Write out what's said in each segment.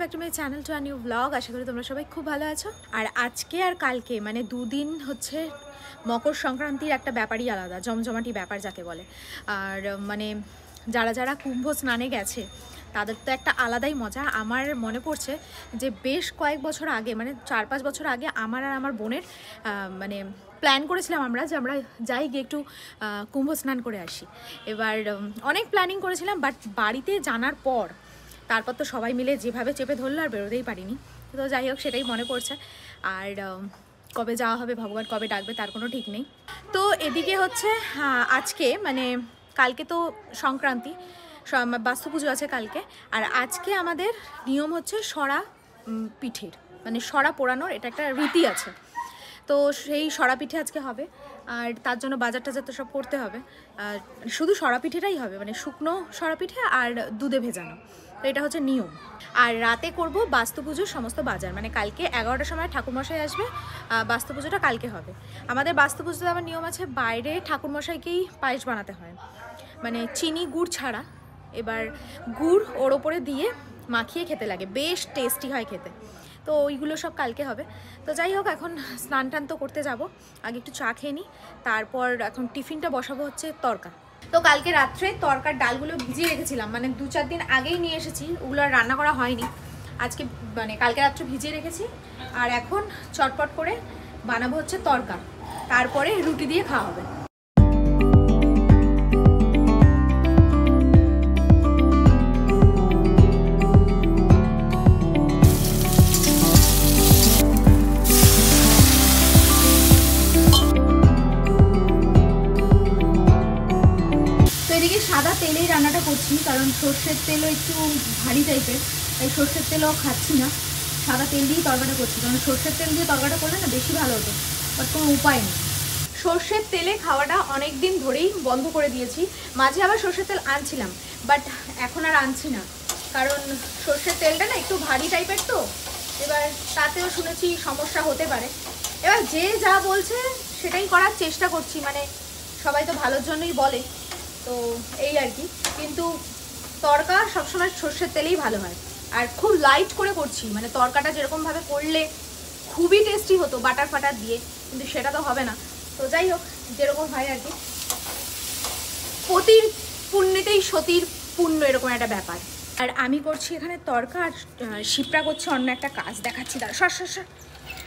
Back to my channel to a new blog. আশা করি তোমরা সবাই খুব ভালো আছো। আর আজকে আর কালকে মানে দুদিন হচ্ছে মকর সংক্রান্তির একটা ব্যাপারই আলাদা, জমজমাটি ব্যাপার যাকে বলে। আর মানে যারা যারা কুম্ভ স্নানে গেছে তাদের তো একটা আলাদাই মজা। আমার মনে পড়ছে যে বেশ কয়েক বছর আগে, মানে 4-5 বছর আগে আমার আর আমার বোনের মানে প্ল্যান করেছিলাম আমরা যে আমরা যাই গিয়ে একটু কুম্ভ স্নান করে আসি। এবার অনেক প্ল্যানিং করেছিলাম, বাট বাড়িতে জানার পর তারপর তো সবাই মিলে যেভাবে চেপে ধরলো আর বেরোতেই পারিনি। তো যাই হোক, সেটাই মনে পড়ছে। আর কবে যাওয়া হবে, ভগবান কবে ডাকবে তার কোনো ঠিক নেই। তো এদিকে হচ্ছে আজকে মানে কালকে তো সংক্রান্তি, বাস্তু পুজো আছে কালকে। আর আজকে আমাদের নিয়ম হচ্ছে সরা পিঠের, মানে সরা পোড়ানোর এটা একটা রীতি আছে। তো সেই সরা পিঠে আজকে হবে, আর তার জন্য বাজার টাজার তো সব করতে হবে। আর শুধু সরা পিঠেটাই হবে, মানে শুকনো সরা পিঠে আর দুধে ভেজানো। তো এটা হচ্ছে নিয়ম। আর রাতে করব বাস্তু পুজোর সমস্ত বাজার, মানে কালকে 11টার সময় ঠাকুরমশাই আসবে, বাস্তু পুজোটা কালকে হবে। আমাদের বাস্তু পুজোতে আবার নিয়ম আছে বাইরে ঠাকুরমশাইকেই পায়েস বানাতে হয়, মানে চিনি গুড় ছাড়া। এবার গুড় ওর ওপরে দিয়ে মাখিয়ে খেতে লাগে, বেশ টেস্টি হয় খেতে। তো ওইগুলো সব কালকে হবে। তো যাই হোক, এখন স্নান টান তো করতে যাব, আগে একটু চা খেয়ে নিই, তারপর এখন টিফিনটা বসাবো হচ্ছে তরকা। তো কালকে রাত্রে তরকার ডালগুলো ভিজিয়ে রেখেছিলাম, মানে 2-4 দিন আগেই নিয়ে এসেছি, ওগুলো আর রান্না করা হয়নি। আজকে মানে কালকে রাত্রে ভিজিয়ে রেখেছি, আর এখন চটপট করে বানাবো হচ্ছে তরকা, তারপরে রুটি দিয়ে খাওয়া হবে। সাদা তেলেই রান্নাটা করছি, কারণ সর্ষের তেলও একটু ভারী টাইপের, তাই সর্ষের তেলও খাচ্ছি না, সাদা তেল দিয়েই তরকাটা করছি। কারণ সর্ষের তেল দিয়ে তরকাটা করলে না বেশি ভালো হতো, বাট কোনো উপায় নেই। সর্ষের তেলে খাওয়াটা অনেক দিন ধরেই বন্ধ করে দিয়েছি। মাঝে আবার সর্ষের তেল আনছিলাম, বাট এখন আর আনছি না, কারণ সর্ষের তেলটা না একটু ভারী টাইপের, তো এবার তাতেও শুনেছি সমস্যা হতে পারে। এবার যে যা বলছে সেটাই করার চেষ্টা করছি, মানে সবাই তো ভালোর জন্যই বলে, তো এই আর কি। কিন্তু তরকা সবসময় সর্ষের তেলেই ভালো হয়, আর খুব লাইট করে করছি, মানে তরকাটা যেরকমভাবে করলে খুবই টেস্টি হতো বাটার ফাটার দিয়ে, কিন্তু সেটা তো হবে না। তো যাই হোক, যেরকম হয় আর কি, পতির পুণ্যেতেই সতীর পুণ্য, এরকম একটা ব্যাপার। আর আমি করছি এখানে তরকা, আর শিপ্রা করছে অন্য একটা কাজ, দেখাচ্ছি। তার সর সর সর,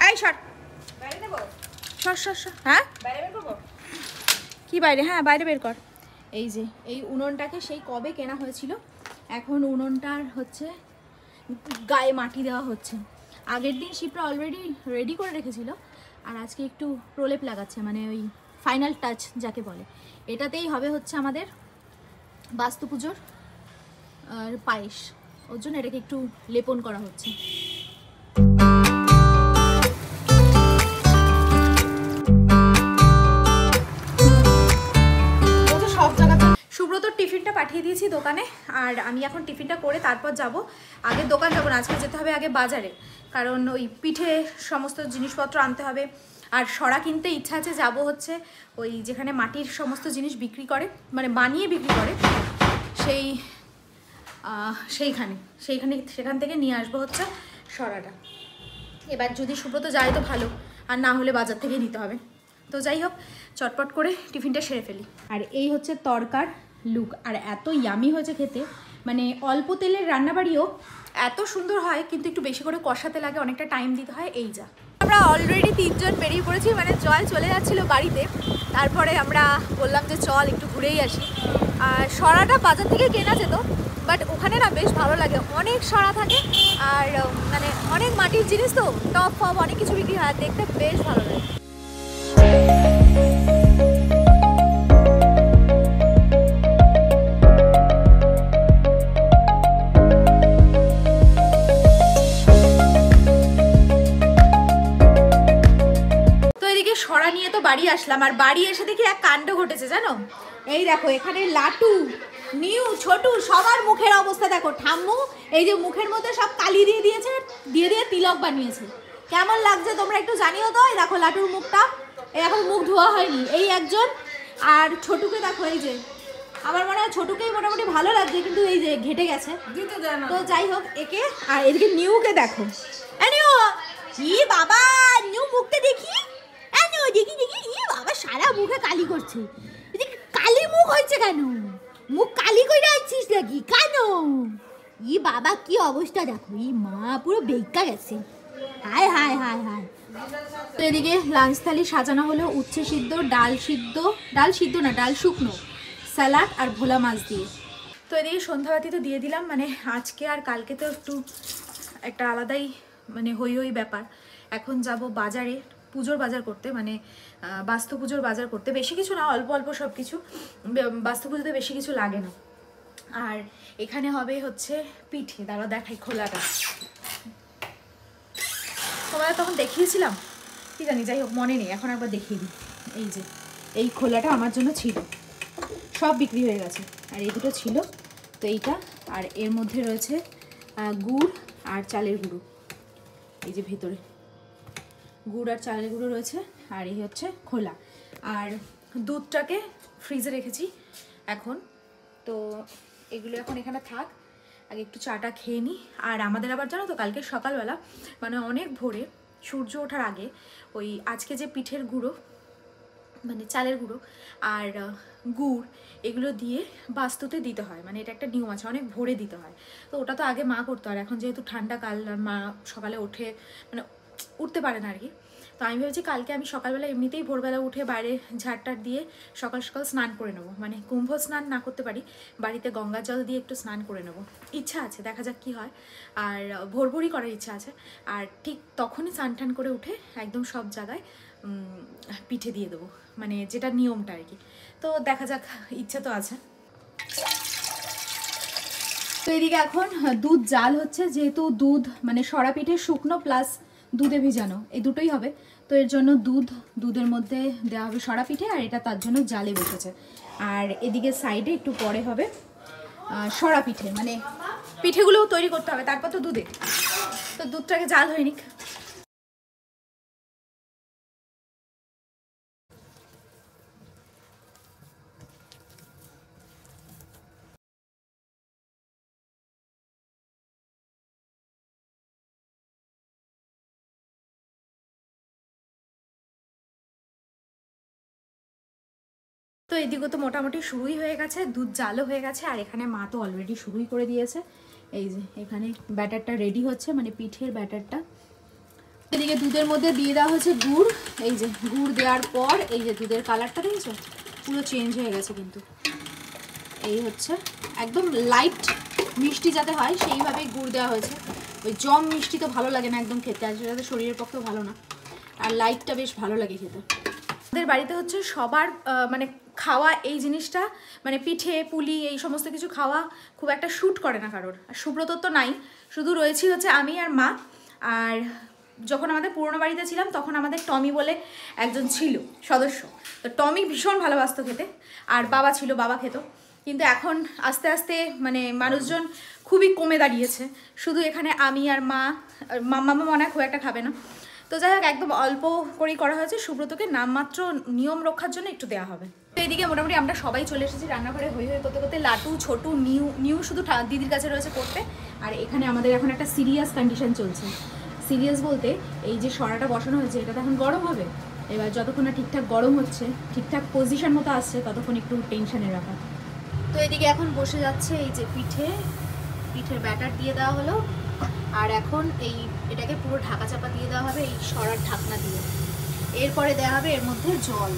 এই সর, বাইরে দেবো, সর সর সর। হ্যাঁ বাইরে বের করবো? কি বাইরে? হ্যাঁ বাইরে বের কর। এই যে এই উনুনটাকে সেই কবে কেনা হয়েছিল, এখন উনুনটার হচ্ছে গায়ে মাটি দেওয়া হচ্ছে। আগের দিন শিপ্রা অলরেডি রেডি করে রেখেছিল, আর আজকে একটু প্রলেপ লাগাচ্ছে, মানে ওই ফাইনাল টাচ যাকে বলে। এটাতেই হবে হচ্ছে আমাদের বাস্তু পুজোর আর পায়েস, ওর জন্য এটাকে একটু লেপন করা হচ্ছে। সুব্রতর টিফিনটা পাঠিয়ে দিয়েছি দোকানে, আর আমি এখন টিফিনটা করে তারপর যাব। আগে দোকান যাবো না, আজকে যেতে হবে আগে বাজারে, কারণ ওই পিঠে সমস্ত জিনিসপত্র আনতে হবে। আর সরা কিনতে ইচ্ছা আছে, যাব হচ্ছে ওই যেখানে মাটির সমস্ত জিনিস বিক্রি করে, মানে বানিয়ে বিক্রি করে, সেখান থেকে নিয়ে আসবো হচ্ছে সরাটা। এবার যদি সুব্রত যায় তো ভালো, আর না হলে বাজার থেকে নিতে হবে। তো যাই হোক, চটপট করে টিফিনটা সেরে ফেলি। আর এই হচ্ছে তরকার লুক, আর এত ইয়ামি হয়েছে খেতে, মানে অল্প তেলের রান্নাবাড়িও এত সুন্দর হয়, কিন্তু একটু বেশি করে কষাতে লাগে, অনেকটা টাইম দিতে হয়। এই যা আমরা অলরেডি 3 জন বেরিয়ে পড়েছি, মানে জয় চলে যাচ্ছিল বাড়িতে, তারপরে আমরা বললাম যে চল একটু ঘুরেই আসি। আর সরাটা বাজার থেকে কেনা যেত, বাট ওখানে না বেশ ভালো লাগে, অনেক সরা থাকে, আর মানে অনেক মাটির জিনিস, তো টপ ফপ অনেক কিছু বিক্রি হয়, দেখতে বেশ ভালো লাগে। সরা নিয়ে তো বাড়ি আসলাম, আর বাড়ি এসে দেখি এক কাণ্ড ঘটেছে জানো। এই দেখো, এখানে লাটু, নিউ, ছোটু সবার মুখের অবস্থা দেখো। ঠাম্মু এই যে মুখের মধ্যে সব কালি দিয়ে দিয়েছে, দিয়ে তিলক বানিয়েছে। কেমন লাগছে তোমরা একটু জানিও তো। এই দেখো লাটুর মুখটা, এই এখন মুখ ধোয়া হয়নি, এই একজন। আর ছোটুকে দেখো, এই যে আমার মনে হয় ছোটকেই মোটামুটি ভালো লাগছে, কিন্তু এই যে ঘেটে গেছে। তো যাই হোক একে, আর এদিকে নিউকে দেখো। নিউ, ই বাবা, নিউ মুখটা দেখি, নিউ দেখি দেখি, ই বাবা সারা মুখে কালি করছে। এদিকে কালি মুখ হয়েছে কেন? মুখ কালি করে আছিস নাকি কেন? ই বাবা কি অবস্থা দেখো, ই মা পুরো বেকা গেছে। হায় হায় হায় হায়। তো এদিকে লাঞ্চ থালি সাজানো হলো উচ্ছে সিদ্ধ, ডাল সিদ্ধ, ডাল সিদ্ধ না ডাল শুকনো, স্যালাড আর ভোলা মাছ দিয়ে। তো এদিকে সন্ধ্যাবাতি তো দিয়ে দিলাম, মানে আজকে আর কালকে তো একটু একটা আলাদাই মানে হই হই ব্যাপার। এখন যাব বাজারে পুজোর বাজার করতে, মানে বাস্তু পুজোর বাজার করতে। বেশি কিছু না, অল্প অল্প সব কিছু, বাস্তু পুজোতে বেশি কিছু লাগে না। আর এখানে হবে হচ্ছে পিঠে, দাঁড়া দেখাই খোলাটা, তোমাদের তখন দেখিয়েছিলাম কি জানি, যাই হোক মনে নেই, এখন একবার দেখিয়ে দিই। এই যে এই খোলাটা আমার জন্য ছিল, সব বিক্রি হয়ে গেছে, আর এই দুটো ছিল। তো এইটা, আর এর মধ্যে রয়েছে গুড় আর চালের গুঁড়ো, এই যে ভেতরে গুড় আর চালের গুঁড়ো রয়েছে, আর এই হচ্ছে খোলা। আর দুধটাকে ফ্রিজে রেখেছি এখন। তো এগুলো এখন এখানে থাক, আগে একটু চাটা খেয়ে নিই। আর আমাদের আবার জানো তো কালকে সকালবেলা মানে অনেক ভোরে সূর্য ওঠার আগে ওই আজকে যে পিঠের গুঁড়ো মানে চালের গুঁড়ো আর গুড় এগুলো দিয়ে বাস্তুতে দিতে হয়, মানে এটা একটা নিয়ম আছে, অনেক ভোরে দিতে হয়। তো ওটা তো আগে মা করতো, আর এখন যেহেতু ঠান্ডাকাল আর মা সকালে ওঠে মানে উঠতে পারে না আর কি। তো আমি ভেবেছি কালকে আমি সকালবেলা এমনিতেই ভোরবেলা উঠে বাইরে ঝাড়টার দিয়ে সকাল সকাল স্নান করে নেবো, মানে কুম্ভ স্নান না করতে পারি, বাড়িতে গঙ্গা জল দিয়ে একটু স্নান করে নেবো, ইচ্ছা আছে, দেখা যাক কী হয়। আর ভোরভোরই করার ইচ্ছা আছে। আর ঠিক তখনই স্নান টান করে উঠে একদম সব জায়গায় পিঠে দিয়ে দেবো, মানে যেটা নিয়মটা আর কি। তো দেখা যাক, ইচ্ছা তো আছে। তো এদিকে এখন দুধ জাল হচ্ছে, যেহেতু দুধ মানে সরা পিঠে শুকনো প্লাস দুধে ভিজানো এই দুটোই হবে। তো এর জন্য দুধের মধ্যে দেওয়া হবে সরা পিঠে, আর এটা তার জন্য জালে বসেছে। আর এদিকে সাইডে একটু পরে হবে সরা পিঠে, মানে পিঠেগুলোও তৈরি করতে হবে, তারপর তো দুধে, তো দুধটাকে জাল হয়ে নিক। তো এদিকে তো মোটামুটি শুরুই হয়ে গেছে, দুধ জালও হয়ে গেছে, আর এখানে মা তো অলরেডি শুরুই করে দিয়েছে। এই যে এখানে ব্যাটারটা রেডি হচ্ছে, মানে পিঠের ব্যাটারটা। এদিকে দুধের মধ্যে দিয়ে দেওয়া হচ্ছে গুড়, এই যে গুড় দেওয়ার পর এই যে দুধের কালারটা দেখেছো পুরো চেঞ্জ হয়ে গেছে কিন্তু। এই হচ্ছে একদম লাইট মিষ্টি যাতে হয় সেইভাবেই গুড় দেওয়া হয়েছে। ওই জম মিষ্টি তো ভালো লাগে না একদম খেতে, আর সেটা তো শরীরের পক্ষেও ভালো না, আর লাইটটা বেশ ভালো লাগে খেতে। আমাদের বাড়িতে হচ্ছে সবার মানে খাওয়া এই জিনিসটা, মানে পিঠে পুলি এই সমস্ত কিছু খাওয়া খুব একটা শ্যুট করে না কারোর। আর সুব্রত তো নাই, শুধু রয়েছি হচ্ছে আমি আর মা। আর যখন আমাদের পুরোনো বাড়িতে ছিলাম তখন আমাদের টমি বলে একজন ছিল সদস্য, তো টমি ভীষণ ভালোবাসতো খেতে, আর বাবা ছিল, বাবা খেত। কিন্তু এখন আস্তে আস্তে মানে মানুষজন খুবই কমে দাঁড়িয়েছে, শুধু এখানে আমি আর মা, মামা মনে খুব একটা খাবে না। তো যাই হোক একদম অল্প করেই করা হয়েছে, সুব্রতকে নামমাত্র নিয়ম রক্ষার জন্য একটু দেওয়া হবে। তো এইদিকে মোটামুটি আমরা সবাই চলে এসেছি রান্নাঘরে, হই হই করতে করতে। লাটু ছোটু নিউ শুধু দিদির কাছে রয়েছে করতে। আর এখানে আমাদের এখন একটা সিরিয়াস কন্ডিশন চলছে। সিরিয়াস বলতে এই যে সরাটা বসানো হয়েছে এটা তো এখন গরম হবে, এবার যতক্ষণ না ঠিকঠাক গরম হচ্ছে, ঠিকঠাক পজিশন মতো আসছে, ততক্ষণ একটু টেনশনের ব্যাপার। তো এদিকে এখন বসে যাচ্ছে এই যে পিঠের ব্যাটার দিয়ে দেওয়া হলো, আর এখন এটাকে পুরো ঢাকা চাপা দিয়ে দেওয়া হবে এই সরার ঢাকনা দিয়ে। এরপরে দেওয়া হবে এর মধ্যে জল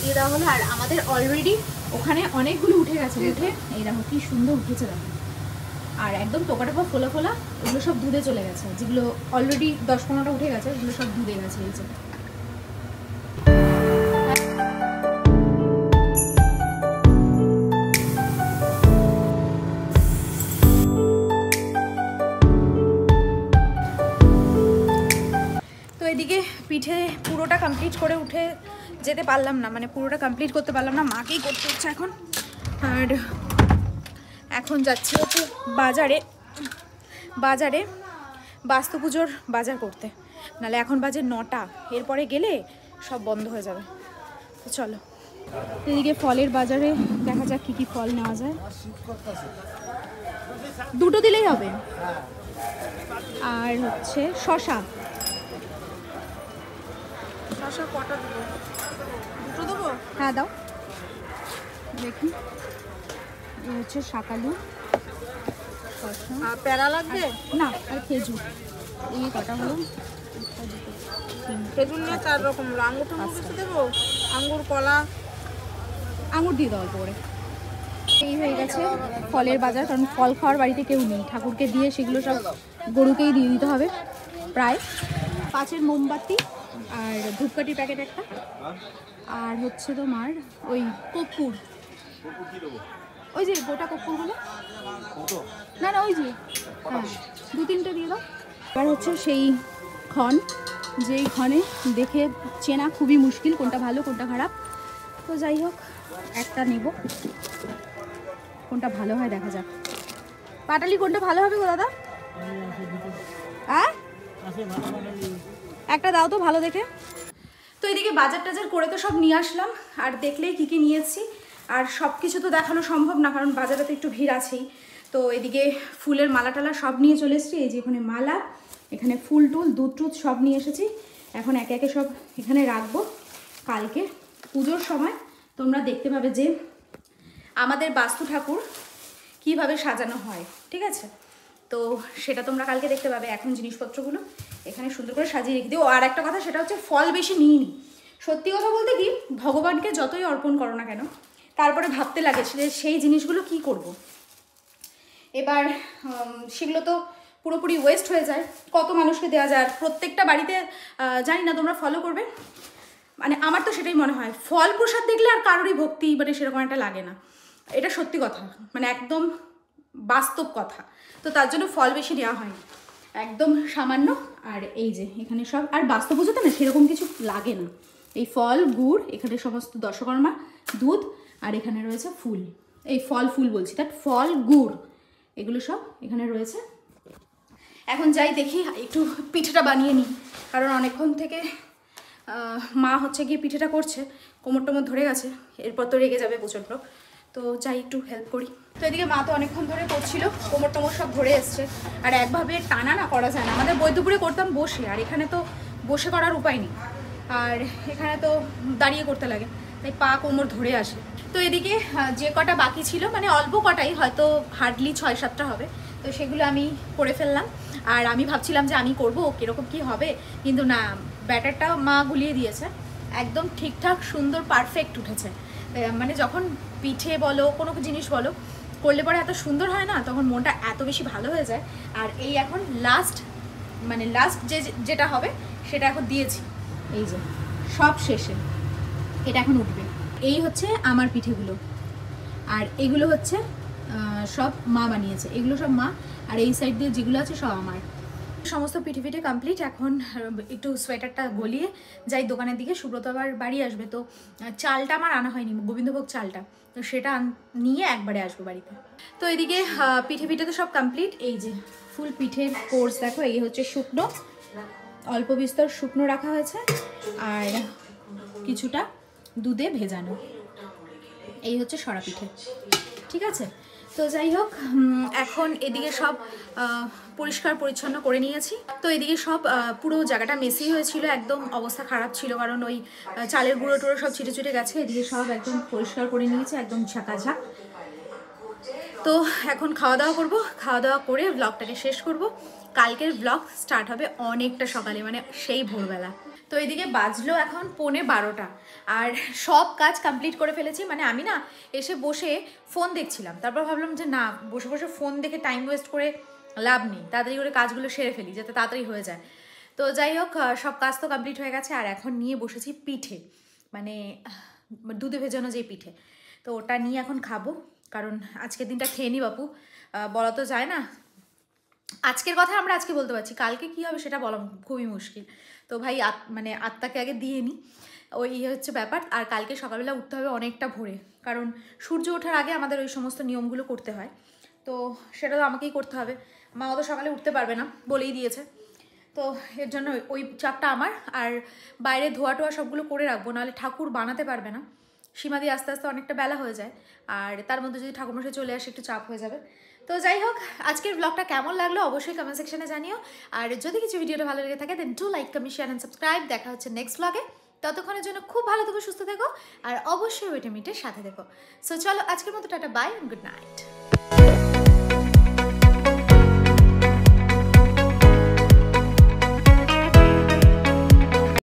দিয়ে দেওয়া হলো। আর আমাদের অলরেডি ওখানে অনেকগুলো উঠে গেছে, উঠে এই দেখো কি সুন্দর উঠেছে দেখো, আর একদম টোকা টোকা ফোলা ফোলা, ওগুলো সব দুধে চলে গেছে। যেগুলো অলরেডি 10-15টা উঠে গেছে ওগুলো সব দুধে গেছে। এই যে এদিকে পিঠে পুরোটা কমপ্লিট করে উঠে যেতে পারলাম না, মানে পুরোটা কমপ্লিট করতে পারলাম না, মাকেই করতে হচ্ছে এখন। আর এখন যাচ্ছি হচ্ছে বাজারে বাস্তু পুজোর বাজার করতে, নাহলে এখন বাজে 9টা, এরপরে গেলে সব বন্ধ হয়ে যাবে। তো চলো। এদিকে ফলের বাজারে দেখা যাক কি কি ফল নেওয়া যায়। দুটো দিলেই হবে। আর হচ্ছে শশা। শশা কটা দেবো? দুটো দেবো? হ্যাঁ দাও দেখি। এই হচ্ছে শাকালু, শশা। প্যারা লাগবে না, আর খেজুর। এই কটা হলো? খেজুর নিয়ে 4 রকম। আঙুর টাঙুর কিছু দেবো? আঙুর, কলা? আঙুর দিয়ে দাও করে। এই হয়ে গেছে ফলের বাজার, কারণ ফল খাওয়ার বাড়িতে কেউ নেই, ঠাকুরকে দিয়ে সেগুলো সব গরুকেই দিয়ে দিতে হবে প্রায়। 5 মোমবাতি আর ধূপকাঠির প্যাকেট একটা, আর হচ্ছে তোমার ওই কর্পূর, ওই যে গোটা কর্পূরগুলো, না না ওই যে, হ্যাঁ 2-3টে দিয়ে দাও। আর হচ্ছে সেই ক্ষণ, যেই ক্ষণে দেখে চেনা খুবই মুশকিল কোনটা ভালো কোনটা খারাপ। তো যাই হোক, একটা নেব, কোনটা ভালো হয় দেখা যাক। পাটালি কোনটা ভালো হবে গো দাদা? হ্যাঁ একটা দাও তো ভালো দেখে। তো এদিকে বাজার টাজার করে তো সব নিয়ে আসলাম, আর দেখলেই কি কি নিয়েছি, আর সব কিছু তো দেখানো সম্ভব না কারণ বাজারে তো একটু ভিড় আছেই। তো এদিকে ফুলের মালা টালা সব নিয়ে চলে এসেছি। এই যে এখানে মালা, এখানে ফুল টুল দুধ টুধ সব নিয়ে এসেছি। এখন একে একে সব এখানে রাখবো। কালকে পুজোর সময় তোমরা দেখতে পাবে যে আমাদের বাস্তু ঠাকুর কিভাবে সাজানো হয়, ঠিক আছে? তো সেটা তোমরা কালকে দেখতে পাবে। এখন জিনিসপত্রগুলো এখানে সুন্দর করে সাজিয়ে রেখে দিও। আর একটা কথা, সেটা হচ্ছে ফল বেশি নিইনি। সত্যি কথা বলতে কি, ভগবানকে যতই অর্পণ করো না কেন, তারপরে ভাবতে লাগে যে সেই জিনিসগুলো কি করব। এবার সেগুলো তো পুরোপুরি ওয়েস্ট হয়ে যায়, কত মানুষকে দেওয়া যায়। আর প্রত্যেকটা বাড়িতে জানি না তোমরা ফলো করবে, মানে আমার তো সেটাই মনে হয়, ফল প্রসাদ দেখলে আর কারোরই ভক্তি মানে সেরকম একটা লাগে না। এটা সত্যি কথা, মানে একদম বাস্তব কথা। তো তার জন্য ফল বেশি নেওয়া হয়নি, একদম সামান্য। আর এই যে এখানে সব, আর বাস্তব পুজোতে না সেরকম কিছু লাগে না। এই ফল গুড়, এখানে সমস্ত দশকর্মা, দুধ, আর এখানে রয়েছে ফুল। এই ফল ফুল বলছি, তার ফল গুড় এগুলো সব এখানে রয়েছে। এখন যাই দেখি একটু পিঠেটা বানিয়ে নিই, কারণ অনেকক্ষণ থেকে মা হচ্ছে গিয়ে পিঠেটা করছে, কোমর টোমর ধরে গেছে, এরপর তো রেগে যাবে প্রচণ্ড। তো যাই একটু হেল্প করি। তো এদিকে মা তো অনেকক্ষণ ধরে করছিল, কোমর টোমর সব ধরে এসছে, আর একভাবে টানা না করা যায় না। আমাদের বৈদ্যপুরে করতাম বসে, আর এখানে তো বসে করার উপায় নেই, আর এখানে তো দাঁড়িয়ে করতে লাগে, তাই পা কোমর ধরে আসে। তো এদিকে যে কটা বাকি ছিল, মানে অল্প কটাই, হয়তো হার্ডলি 6-7টা হবে, তো সেগুলো আমি করে ফেললাম। আর আমি ভাবছিলাম যে আমি করব, কীরকম কি হবে, কিন্তু না, ব্যাটারটা মা গুলিয়ে দিয়েছে, একদম ঠিকঠাক সুন্দর পারফেক্ট উঠেছে। মানে যখন পিঠে বলো কোনো জিনিস বলো করলে পরে এত সুন্দর হয় না, তখন মনটা এত বেশি ভালো হয়ে যায়। আর এই এখন লাস্ট, মানে লাস্ট যেটা হবে সেটা এখন দিয়েছি, এই যে সব শেষে এটা এখন উঠবে। এই হচ্ছে আমার পিঠেগুলো, আর এগুলো হচ্ছে সব মা বানিয়েছে, এগুলো সব মা, আর এই সাইড দিয়ে যেগুলো আছে সব আমার। সমস্ত পিঠে পিঠে কমপ্লিট। এখন একটু সোয়েটারটা গলিয়ে যাই দোকানের দিকে, সুব্রত আবার বাড়ি আসবে, তো চালটা আমার আনা হয়নি, গোবিন্দভোগ চালটা, তো সেটা নিয়ে একবারে আসবো বাড়িতে। তো এদিকে পিঠে পিঠে তো সব কমপ্লিট। এই যে ফুল পিঠের কোর্স দেখো, এই হচ্ছে শুকনো, অল্প বিস্তর শুকনো রাখা হয়েছে, আর কিছুটা দুধে ভেজানো, এই হচ্ছে সরা পিঠে, ঠিক আছে? তো যাই হোক, এখন এদিকে সব পরিষ্কার পরিচ্ছন্ন করে নিয়েছি। তো এদিকে সব পুরো জায়গাটা মেসি হয়েছিল, একদম অবস্থা খারাপ ছিল, কারণ ওই চালের গুঁড়ো টুড়ো সব ছিটে ছুটে গেছে। এদিকে সব একদম পরিষ্কার করে নিয়েছে, একদম ঝাঁকাঝাঁক। তো এখন খাওয়া দাওয়া করবো, খাওয়া দাওয়া করে ব্লগটাকে শেষ করব। কালকের ব্লগ স্টার্ট হবে অনেকটা সকালে, মানে সেই ভোরবেলা। তো এদিকে বাজলো এখন 11:15, আর সব কাজ কমপ্লিট করে ফেলেছি। মানে আমি না এসে বসে ফোন দেখছিলাম, তারপর ভাবলাম যে না, বসে বসে ফোন দেখে টাইম ওয়েস্ট করে লাভ নেই, তাড়াতাড়ি করে কাজগুলো সেরে ফেলি যাতে তাড়াতাড়ি হয়ে যায়। তো যাই হোক, সব কাজ তো কমপ্লিট হয়ে গেছে, আর এখন নিয়ে বসেছি পিঠে, মানে দুধে ভেজানো যে পিঠে, তো ওটা নিয়ে এখন খাবো। কারণ আজকের দিনটা খেয়ে নি বাপু, বলা তো যায় না। আজকের কথা আমরা আজকে বলতে পারছি, কালকে কি হবে সেটা বলা খুবই মুশকিল। তো ভাই মানে আত্মাকে আগে দিয়ে নিই, ওই হচ্ছে ব্যাপার। আর কালকে সকালবেলা উঠতে হবে অনেকটা ভোরে, কারণ সূর্য ওঠার আগে আমাদের ওই সমস্ত নিয়মগুলো করতে হয়, তো সেটা তো আমাকেই করতে হবে। মা অত সকালে উঠতে পারবে না বলেই দিয়েছে, তো এর জন্য ওই চাপটা আমার। আর বাইরে ধোয়া টোয়া সবগুলো করে রাখবো, নাহলে ঠাকুর বানাতে পারবে না, সীমাদি আস্তে আস্তে অনেকটা বেলা হয়ে যায়, আর তার মধ্যে যদি ঠাকুরমশাই চলে আসে একটু চাপ হয়ে যাবে। তো যাই হোক, আজকের ব্লগটা কেমন লাগলো অবশ্যই কমেন্ট সেকশনে জানিও। আর যদি কিছু ভিডিওটা ভালো লেগে থাকে then do like, comment, share and subscribe. দেখা হচ্ছে নেক্সট ব্লগে। ততক্ষণের জন্য খুব ভালো থেকো, সুস্থ থেকো, আর অবশ্যই ওইটা মিটের সাথে থেকো। সো চলো আজকের মতো টাটা, বাই, গুড নাইট।